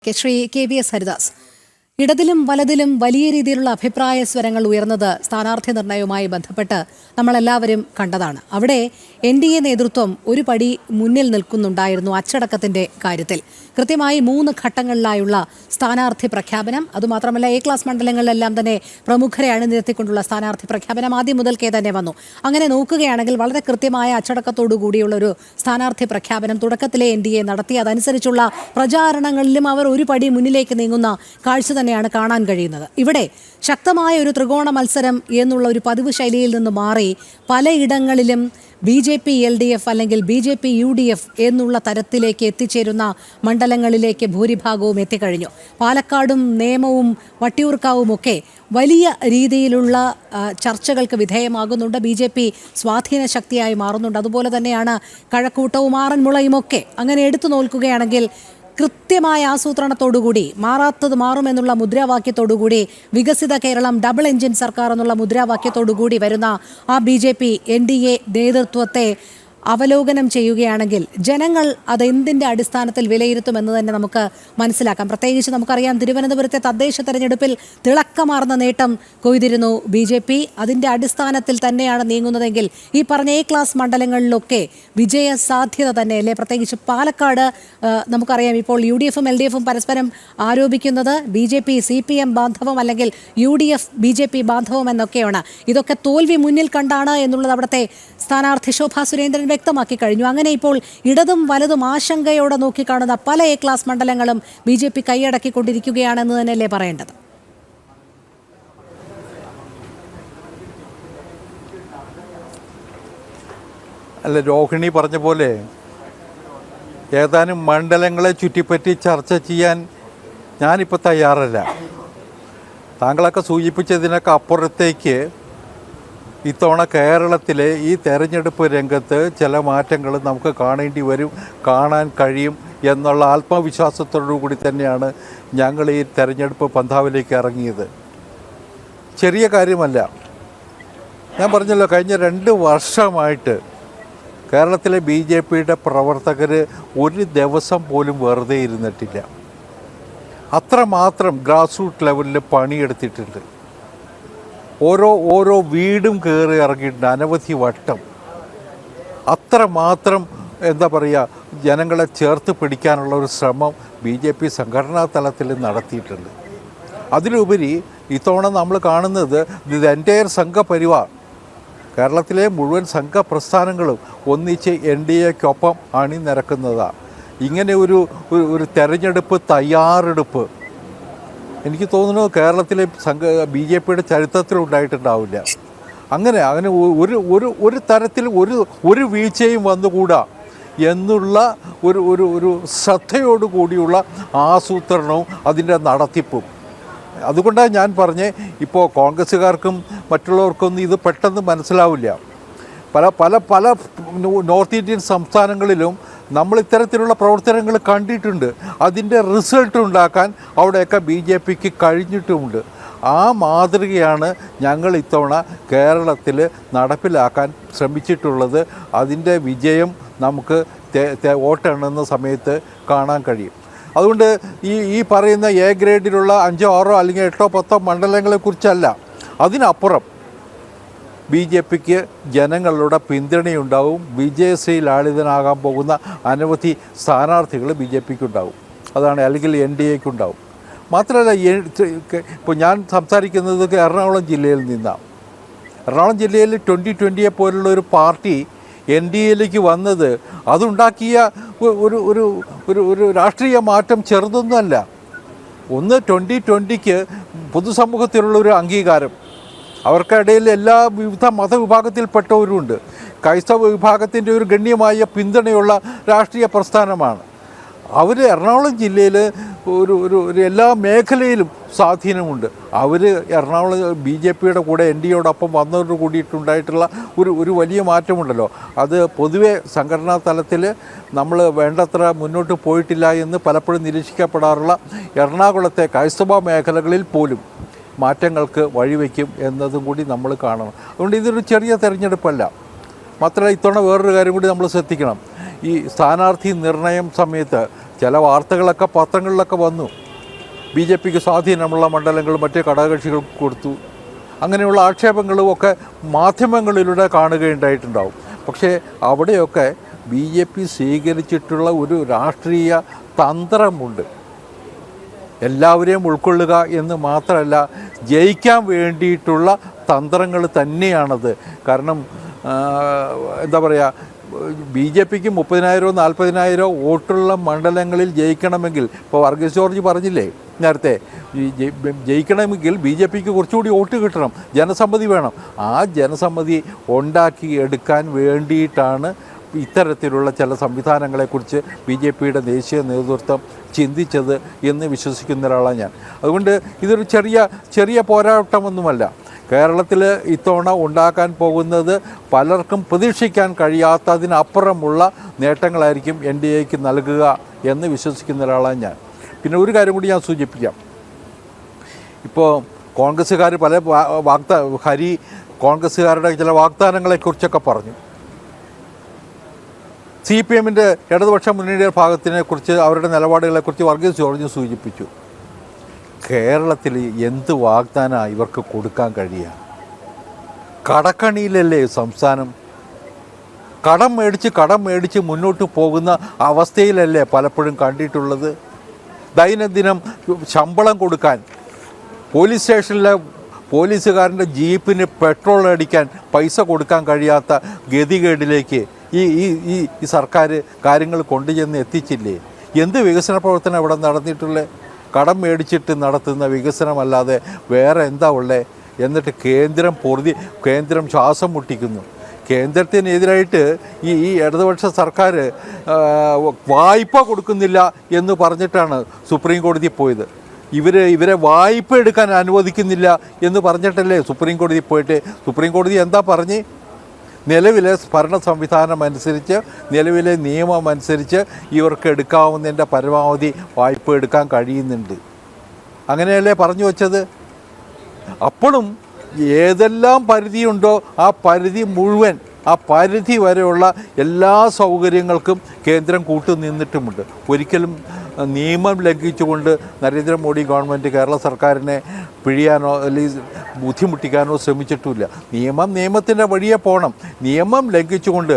Shri KVS Haridas, ഇടതിലും വലതിലും വലിയ രീതിയിലുള്ള അഭിപ്രായ സ്വരങ്ങൾ ഉയർന്നത് സ്ഥാനാർത്ഥി നിർണയവുമായി ബന്ധപ്പെട്ട് നമ്മളെല്ലാവരും കണ്ടതാണ്. അവിടെ NDA നേതൃത്വം ഒരു പടി മുന്നിൽ നിൽക്കുന്നുണ്ടായിരുന്നു അച്ചടക്കത്തിന്റെ കാര്യത്തിൽ. കൃത്യമായി 3 ഘട്ടങ്ങളിലായുള്ള സ്ഥാനാർത്ഥി പ്രഖ്യാപനം, അതുമാത്രമല്ല A ക്ലാസ് മണ്ഡലങ്ങളിലെല്ലാം തന്നെ പ്രമുഖരെ അണിനിരത്തിക്കൊണ്ടുള്ള സ്ഥാനാർത്ഥി പ്രഖ്യാപനം ആദ്യം മുതൽക്കേ തന്നെ വന്നു. അങ്ങനെ നോക്കുകയാണെങ്കിൽ വളരെ കൃത്യമായ അച്ചടക്കത്തോടു കൂടിയുള്ള ഒരു സ്ഥാനാർത്ഥി പ്രഖ്യാപനം തുടക്കത്തിലെ NDA നടത്തി. അതനുസരിച്ചുള്ള പ്രചാരണങ്ങളിലും അവർ ഒരു പടി മുന്നിലേക്ക് നീങ്ങുന്ന കാഴ്ച തന്നെയാണ് കാണാൻ കഴിയുന്നത്. ഇവിടെ ശക്തമായ ഒരു ത്രികോണ മത്സരം എന്നുള്ള ഒരു പതിവ് ശൈലിയിൽ നിന്ന് മാറി പലയിടങ്ങളിലും BJP LDF അല്ലെങ്കിൽ BJP UDF എന്നുള്ള തരത്തിലേക്ക് എത്തിച്ചേരുന്ന മണ്ഡലങ്ങളിലേക്ക് ഭൂരിഭാഗവും എത്തിക്കഴിഞ്ഞു. പാലക്കാടും നേമവും വട്ടിയൂർക്കാവുമൊക്കെ വലിയ രീതിയിലുള്ള ചർച്ചകൾക്ക് വിധേയമാകുന്നുണ്ട്. BJP സ്വാധീന ശക്തിയായി മാറുന്നുണ്ട്. അതുപോലെ തന്നെയാണ് കഴക്കൂട്ടവും ആറന്മുളയുമൊക്കെ. അങ്ങനെ എടുത്തു നോക്കുകയാണെങ്കിൽ കൃത്യമായ ആസൂത്രണത്തോടുകൂടി മാറാത്തത് മാറുമെന്നുള്ള മുദ്രാവാക്യത്തോടുകൂടി വികസിത കേരളം ഡബിൾ എഞ്ചിൻ സർക്കാർ എന്നുള്ള മുദ്രാവാക്യത്തോടുകൂടി വരുന്ന ആ BJP NDA നേതൃത്വത്തെ അവലോകനം ചെയ്യുകയാണെങ്കിൽ ജനങ്ങൾ അതെന്തിൻ്റെ അടിസ്ഥാനത്തിൽ വിലയിരുത്തുമെന്ന് തന്നെ നമുക്ക് മനസ്സിലാക്കാം. പ്രത്യേകിച്ച് നമുക്കറിയാം, തിരുവനന്തപുരത്തെ തദ്ദേശ തെരഞ്ഞെടുപ്പിൽ തിളക്കമാർന്ന നേട്ടം കൊയ്തിരുന്നു BJP. അതിൻ്റെ അടിസ്ഥാനത്തിൽ തന്നെയാണ് നീങ്ങുന്നതെങ്കിൽ ഈ പറഞ്ഞ A ക്ലാസ് മണ്ഡലങ്ങളിലൊക്കെ വിജയ സാധ്യത തന്നെയല്ലേ. പ്രത്യേകിച്ച് പാലക്കാട് നമുക്കറിയാം, ഇപ്പോൾ UDF-ഉം LDF-ഉം പരസ്പരം ആരോപിക്കുന്നത് BJP CPM ബാന്ധവം അല്ലെങ്കിൽ UDF BJP ബാന്ധവം എന്നൊക്കെയാണ്. ഇതൊക്കെ തോൽവി മുന്നിൽ കണ്ടാണ് എന്നുള്ളത് അവിടുത്തെ സ്ഥാനാർത്ഥി ശോഭാ സുരേന്ദ്രൻ വ്യക്തമാക്കി കഴിഞ്ഞു. അങ്ങനെ ഇപ്പോൾ ഇടതും വലതും ആശങ്കയോടെ നോക്കിക്കാണുന്ന പല A ക്ലാസ് മണ്ഡലങ്ങളും BJP കൈയടക്കിക്കൊണ്ടിരിക്കുകയാണെന്ന് തന്നെയല്ലേ പറയേണ്ടത്? അല്ല, രോഹിണി പറഞ്ഞ പോലെ ഏതാനും മണ്ഡലങ്ങളെ ചുറ്റിപ്പറ്റി ചർച്ച ചെയ്യാൻ ഞാനിപ്പോൾ തയ്യാറല്ല. താങ്കളൊക്കെ സൂചിപ്പിച്ചതിനൊക്കെ അപ്പുറത്തേക്ക് ഇത്തവണ കേരളത്തിലെ ഈ തെരഞ്ഞെടുപ്പ് രംഗത്ത് ചില മാറ്റങ്ങൾ നമുക്ക് കാണാൻ കഴിയും എന്നുള്ള ആത്മവിശ്വാസത്തോടു കൂടി തന്നെയാണ് ഞങ്ങൾ ഈ തെരഞ്ഞെടുപ്പ് പന്ഥാവിലേക്ക് ഇറങ്ങിയത്. ചെറിയ കാര്യമല്ല. ഞാൻ പറഞ്ഞല്ലോ, കഴിഞ്ഞ 2 വർഷമായിട്ട് കേരളത്തിലെ BJPയുടെ പ്രവർത്തകർ ഒരു ദിവസം പോലും വെറുതെ ഇരുന്നിട്ടില്ല. അത്രമാത്രം ഗ്രാസ് റൂട്ട് ലെവലിൽ പണിയെടുത്തിട്ടുണ്ട്. ഓരോ വീടും കയറി ഇറങ്ങിയിട്ടുണ്ട് അനവധി വട്ടം. അത്രമാത്രം എന്താ പറയുക, ജനങ്ങളെ ചേർത്ത് പിടിക്കാനുള്ള ഒരു ശ്രമം BJP സംഘടനാ തലത്തിൽ നടത്തിയിട്ടുണ്ട്. അതിലുപരി ഇത്തവണ നമ്മൾ കാണുന്നത് ഇത് എൻ്റയർ സംഘപരിവാർ, കേരളത്തിലെ മുഴുവൻ സംഘപ്രസ്ഥാനങ്ങളും ഒന്നിച്ച് NDAക്കൊപ്പം അണിനിരക്കുന്നതാണ്. ഇങ്ങനെ ഒരു തെരഞ്ഞെടുപ്പ് തയ്യാറെടുപ്പ് എനിക്ക് തോന്നുന്നു കേരളത്തിലെ BJPയുടെ ചരിത്രത്തിലുണ്ടായിട്ടുണ്ടാവില്ല. അങ്ങനെ ഒരു തരത്തിൽ ഒരു വീഴ്ചയും വന്നുകൂടാ എന്നുള്ള ഒരു ശ്രദ്ധയോടുകൂടിയുള്ള ആസൂത്രണവും അതിൻ്റെ നടത്തിപ്പും. അതുകൊണ്ടാണ് ഞാൻ പറഞ്ഞേ, ഇപ്പോൾ കോൺഗ്രസ്സുകാർക്കും മറ്റുള്ളവർക്കൊന്നും ഇത് പെട്ടെന്ന് മനസ്സിലാവില്ല. പല നോർത്ത് ഇന്ത്യൻ സംസ്ഥാനങ്ങളിലും നമ്മൾ ഇത്തരത്തിലുള്ള പ്രവർത്തനങ്ങൾ കണ്ടിട്ടുണ്ട്. അതിൻ്റെ റിസൾട്ട് ഉണ്ടാക്കാൻ അവിടെയൊക്കെ BJPക്ക് കഴിഞ്ഞിട്ടുമുണ്ട്. ആ മാതൃകയാണ് ഞങ്ങൾ ഇത്തവണ കേരളത്തിൽ നടപ്പിലാക്കാൻ ശ്രമിച്ചിട്ടുള്ളത്. അതിൻ്റെ വിജയം നമുക്ക് വോട്ടെണ്ണുന്ന സമയത്ത് കാണാൻ കഴിയും. അതുകൊണ്ട് ഈ പറയുന്ന A ഗ്രേഡിലുള്ള 5, 6 അല്ലെങ്കിൽ 8, 10 മണ്ഡലങ്ങളെക്കുറിച്ചല്ല, അതിനപ്പുറം BJPക്ക് ജനങ്ങളുടെ പിന്തുണയുണ്ടാവും. വിജയശ്രീ ലാളിതനാകാൻ പോകുന്ന അനവധി സ്ഥാനാർത്ഥികൾ BJPക്ക് ഉണ്ടാവും. അതാണ്, അല്ലെങ്കിൽ NDAക്കുണ്ടാവും. മാത്രമല്ല, ഇപ്പോൾ ഞാൻ സംസാരിക്കുന്നത് എറണാകുളം ജില്ലയിൽ നിന്നാണ്. എറണാകുളം ജില്ലയിൽ 2020 പോലുള്ള ഒരു പാർട്ടി NDAയിലേക്ക് വന്നത് അതുണ്ടാക്കിയ ഒരു രാഷ്ട്രീയ മാറ്റം ചെറുതൊന്നുമല്ല. ഒന്ന്, 2020ക്ക് പൊതുസമൂഹത്തിലുള്ളൊരു അംഗീകാരം. അവർക്കിടയിൽ എല്ലാ വിവിധ മതവിഭാഗത്തിൽപ്പെട്ടവരുമുണ്ട്. ക്രൈസ്തവ വിഭാഗത്തിൻ്റെ ഒരു ഗണ്യമായ പിന്തുണയുള്ള രാഷ്ട്രീയ പ്രസ്ഥാനമാണ് അവർ. എറണാകുളം ജില്ലയിൽ ഒരു എല്ലാ മേഖലയിലും സ്വാധീനമുണ്ട്. അവർ എറണാകുളം BJPയുടെ കൂടെ NDAയോടൊപ്പം വന്നവരോട് കൂടിയിട്ടുണ്ടായിട്ടുള്ള ഒരു വലിയ മാറ്റമുണ്ടല്ലോ. അത് പൊതുവെ സംഘടനാ തലത്തിൽ നമ്മൾ വേണ്ടത്ര മുന്നോട്ട് പോയിട്ടില്ല എന്ന് പലപ്പോഴും നിരീക്ഷിക്കപ്പെടാറുള്ള എറണാകുളത്തെ ക്രൈസ്തവ മേഖലകളിൽ പോലും മാറ്റങ്ങൾക്ക് വഴിവെക്കും എന്നതും കൂടി നമ്മൾ കാണണം. അതുകൊണ്ട് ഇതൊരു ചെറിയ തെരഞ്ഞെടുപ്പല്ല. മാത്രമല്ല, ഇത്തവണ വേറൊരു കാര്യം കൂടി നമ്മൾ ശ്രദ്ധിക്കണം. ഈ സ്ഥാനാർത്ഥി നിർണയം സമയത്ത് ചില വാർത്തകളൊക്കെ പത്രങ്ങളിലൊക്കെ വന്നു. BJPക്ക് സ്വാധീനമുള്ള മണ്ഡലങ്ങൾ മറ്റേ ഘടകകക്ഷികൾക്ക് കൊടുത്തു. അങ്ങനെയുള്ള ആക്ഷേപങ്ങളും ഒക്കെ മാധ്യമങ്ങളിലൂടെ കാണുകയുണ്ടായിട്ടുണ്ടാവും. പക്ഷേ അവിടെയൊക്കെ BJP സ്വീകരിച്ചിട്ടുള്ള ഒരു രാഷ്ട്രീയ തന്ത്രമുണ്ട്. എല്ലാവരെയും ഉൾക്കൊള്ളുക എന്ന് മാത്രമല്ല, ജയിക്കാൻ വേണ്ടിയിട്ടുള്ള തന്ത്രങ്ങൾ തന്നെയാണത്. കാരണം എന്താ പറയുക, BJPക്ക് 30,000 40,000 വോട്ടുള്ള മണ്ഡലങ്ങളിൽ ജയിക്കണമെങ്കിൽ, ഇപ്പോൾ വർഗീസ് ജോർജ് പറഞ്ഞില്ലേ നേരത്തെ, ജയിക്കണമെങ്കിൽ BJPക്ക് കുറച്ചുകൂടി വോട്ട് കിട്ടണം, ജനസമ്മതി വേണം. ആ ജനസമ്മതി ഉണ്ടാക്കി എടുക്കാൻ വേണ്ടിയിട്ടാണ് ഇത്തരത്തിലുള്ള ചില സംവിധാനങ്ങളെക്കുറിച്ച് BJPയുടെ ദേശീയ നേതൃത്വം ചിന്തിച്ചത് എന്ന് വിശ്വസിക്കുന്ന ഒരാളാണ് ഞാൻ. അതുകൊണ്ട് ഇതൊരു ചെറിയ പോരാട്ടമൊന്നുമല്ല. കേരളത്തിൽ ഇത്തവണ ഉണ്ടാക്കാൻ പോകുന്നത് പലർക്കും പ്രതീക്ഷിക്കാൻ കഴിയാത്തതിനപ്പുറമുള്ള നേട്ടങ്ങളായിരിക്കും NDAക്ക് നൽകുക എന്ന് വിശ്വസിക്കുന്ന ഒരാളാണ് ഞാൻ. പിന്നെ ഒരു കാര്യം കൂടി ഞാൻ സൂചിപ്പിക്കാം. ഇപ്പോൾ കോൺഗ്രസ്സുകാർ പല കോൺഗ്രസ്സുകാരുടെ ചില വാഗ്ദാനങ്ങളെക്കുറിച്ചൊക്കെ പറഞ്ഞു. CPMൻ്റെ ഇടതുപക്ഷ മുന്നണിയുടെ ഭാഗത്തിനെക്കുറിച്ച്, അവരുടെ നിലപാടുകളെക്കുറിച്ച് വർഗീസ് ജോർജ് സൂചിപ്പിച്ചു. കേരളത്തിൽ എന്ത് വാഗ്ദാനമാണ് ഇവർക്ക് കൊടുക്കാൻ കഴിയുക? കടക്കണിയിലല്ലേ സംസ്ഥാനം? കടം മേടിച്ച് മുന്നോട്ട് പോകുന്ന അവസ്ഥയിലല്ലേ പലപ്പോഴും കണ്ടിട്ടുള്ളത്? ദൈനംദിനം ശമ്പളം കൊടുക്കാൻ, പോലീസ് സ്റ്റേഷനിലെ പോലീസുകാരൻ്റെ ജീപ്പിന് പെട്രോൾ അടിക്കാൻ പൈസ കൊടുക്കാൻ കഴിയാത്ത ഗതികേടിലേക്ക് ഈ സർക്കാർ കാര്യങ്ങൾ കൊണ്ടുചെന്ന് എത്തിച്ചില്ലേ? എന്ത് വികസന പ്രവർത്തനം ഇവിടെ നടന്നിട്ടുള്ളത്? കടം മേടിച്ചിട്ട് നടത്തുന്ന വികസനമല്ലാതെ വേറെ എന്താ ഉള്ളത്? എന്നിട്ട് കേന്ദ്രം ശ്വാസം മുട്ടിക്കുന്നു. കേന്ദ്രത്തിനെതിരായിട്ട് ഈ ഇടതുപക്ഷ സർക്കാർ വായ്പ കൊടുക്കുന്നില്ല എന്ന് പറഞ്ഞിട്ടാണ് സുപ്രീം കോടതി പോയത്. ഇവരെ വായ്പ എടുക്കാൻ അനുവദിക്കുന്നില്ല എന്ന് പറഞ്ഞിട്ടല്ലേ സുപ്രീം കോടതി പോയിട്ട്, സുപ്രീം കോടതി എന്താ പറഞ്ഞ്, നിലവിലെ ഭരണ സംവിധാനം അനുസരിച്ച്, നിലവിലെ നിയമം അനുസരിച്ച് ഇവർക്ക് എടുക്കാവുന്നതിൻ്റെ പരമാവധി വായ്പ എടുക്കാൻ കഴിയുന്നുണ്ട്. അങ്ങനെയല്ലേ പറഞ്ഞു വച്ചത്? അപ്പോഴും ഏതെല്ലാം പരിധിയുണ്ടോ ആ പരിധി മുഴുവൻ, ആ പരിധി വരെയുള്ള എല്ലാ സൗകര്യങ്ങൾക്കും കേന്ദ്രം കൂട്ടുനിന്നിട്ടുമുണ്ട്. ഒരിക്കലും നിയമം ലംഘിച്ചുകൊണ്ട് നരേന്ദ്രമോദി ഗവൺമെൻറ് കേരള സർക്കാരിനെ പിഴിയാനോ അല്ലെങ്കിൽ ബുദ്ധിമുട്ടിക്കാനോ ശ്രമിച്ചിട്ടുമില്ല. നിയമത്തിൻ്റെ വഴിയെ പോകണം. നിയമം ലംഘിച്ചുകൊണ്ട്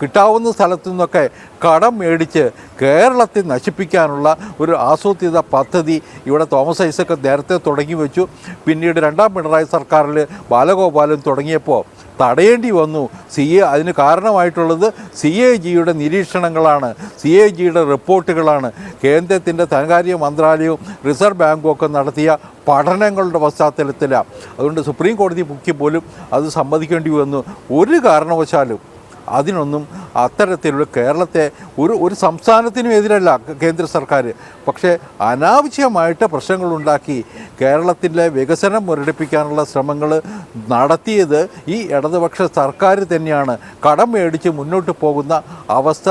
കിട്ടാവുന്ന സ്ഥലത്തു നിന്നൊക്കെ കടം മേടിച്ച് കേരളത്തെ നശിപ്പിക്കാനുള്ള ഒരു ആസൂത്രിത പദ്ധതി ഇവിടെ തോമസ് ഐസക് നേരത്തെ തുടങ്ങി വെച്ചു. പിന്നീട് രണ്ടാം പിണറായി സർക്കാരിൽ ബാലഗോപാലൻ തുടങ്ങിയപ്പോൾ തടയേണ്ടി വന്നു. അതിന് കാരണമായിട്ടുള്ളത് CAGയുടെ നിരീക്ഷണങ്ങളാണ്, CAGയുടെ റിപ്പോർട്ടുകളാണ്. കേന്ദ്രത്തിൻ്റെ ധനകാര്യ മന്ത്രാലയവും റിസർവ് ബാങ്കും ഒക്കെ നടത്തിയ പഠനങ്ങളുടെ പശ്ചാത്തലത്തിലാണ്. അതുകൊണ്ട് സുപ്രീം കോടതി മുഖ്യ പോലും അത് സമ്മതിക്കേണ്ടി വന്നു. ഒരു കാരണവശാലും അതിനൊന്നും അത്തരത്തിലുള്ള കേരളത്തെ ഒരു സംസ്ഥാനത്തിനും എതിരല്ല കേന്ദ്ര സർക്കാർ. പക്ഷേ അനാവശ്യമായിട്ട് പ്രശ്നങ്ങളുണ്ടാക്കി കേരളത്തിലെ വികസനം മുരടിപ്പിക്കാനുള്ള ശ്രമങ്ങൾ നടത്തിയത് ഈ ഇടതുപക്ഷ സർക്കാർ തന്നെയാണ്. കടം മേടിച്ച് മുന്നോട്ട് പോകുന്ന അവസ്ഥ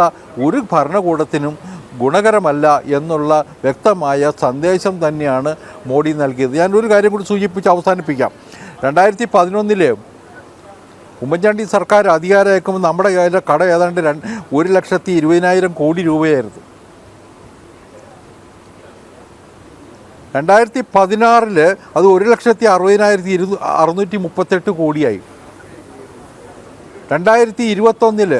ഒരു ഭരണകൂടത്തിനും ഗുണകരമല്ല എന്നുള്ള വ്യക്തമായ സന്ദേശം തന്നെയാണ് മോഡി നൽകിയത്. ഞാനൊരു കാര്യം കൂടി സൂചിപ്പിച്ച് അവസാനിപ്പിക്കാം. 2011 ഉമ്മൻചാണ്ടി സർക്കാർ അധികാരമേക്കുമ്പോൾ നമ്മുടെ കയ്യിലെ കട ഏതാണ്ട് 1,20,000 കോടി രൂപയായിരുന്നു. 2016 അത് 1,60,638 കോടിയായി. 2021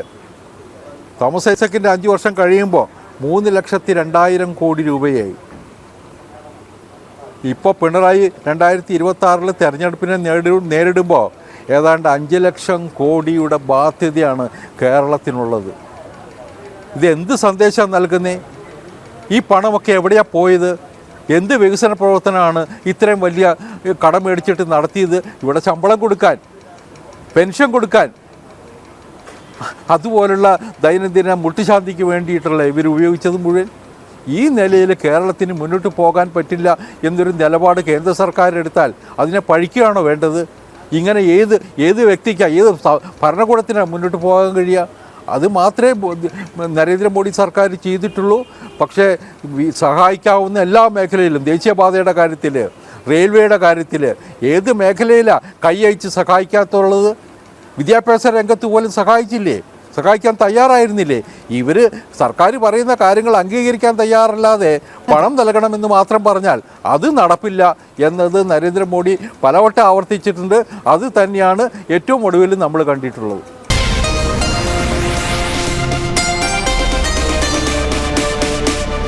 തോമസ് ഐസക്കിൻ്റെ 5 വർഷം കഴിയുമ്പോൾ 3,02,000 കോടി രൂപയായി. ഇപ്പോൾ പിണറായി 2026 തെരഞ്ഞെടുപ്പിനെ നേരിടുമ്പോൾ ഏതാണ്ട് 5 ലക്ഷം കോടിയുടെ ബാധ്യതയാണ് കേരളത്തിനുള്ളത്. ഇതെന്ത് സന്ദേശം നൽകുന്നേ? ഈ പണമൊക്കെ എവിടെയാണ് പോയത്? എന്ത് വികസന പ്രവർത്തനമാണ് ഇത്രയും വലിയ കടം മേടിച്ചിട്ട് നടത്തിയത്? ഇവിടെ ശമ്പളം കൊടുക്കാൻ, പെൻഷൻ കൊടുക്കാൻ, അതുപോലുള്ള ദൈനംദിന മുട്ടുശാന്തിക്ക് വേണ്ടിയിട്ടുള്ള ഇവർ ഉപയോഗിച്ചത് മുഴുവൻ. ഈ നിലയിൽ കേരളത്തിന് മുന്നോട്ട് പോകാൻ പറ്റില്ല എന്നൊരു നിലപാട് കേന്ദ്ര സർക്കാർ എടുത്താൽ അതിനെ പഴിക്കുകയാണോ വേണ്ടത്? ഇങ്ങനെ ഏത് വ്യക്തിക്കാണ്, ഏത് ഭരണകൂടത്തിനാണ് മുന്നോട്ട് പോകാൻ കഴിയുക? അത് മാത്രമേ നരേന്ദ്രമോദി സർക്കാർ ചെയ്തിട്ടുള്ളൂ. പക്ഷേ സഹായിക്കാവുന്ന എല്ലാ മേഖലയിലും, ദേശീയപാതയുടെ കാര്യത്തിൽ, റെയിൽവേയുടെ കാര്യത്തിൽ, ഏത് മേഖലയിലാണ് കൈ അയച്ച് സഹായിക്കാത്തുള്ളത്? വിദ്യാഭ്യാസ രംഗത്ത് പോലും സഹായിച്ചില്ലേ? സഹായിക്കാൻ തയ്യാറായിരുന്നില്ലേ? ഇവർ സർക്കാർ പറയുന്ന കാര്യങ്ങൾ അംഗീകരിക്കാൻ തയ്യാറല്ലാതെ പണം നൽകണമെന്ന് മാത്രം പറഞ്ഞാൽ അത് നടപ്പില്ല എന്നത് നരേന്ദ്രമോദി പലവട്ടം ആവർത്തിച്ചിട്ടുണ്ട്. അത് തന്നെയാണ് ഏറ്റവും ഒടുവിൽ നമ്മൾ കണ്ടിട്ടുള്ളത്.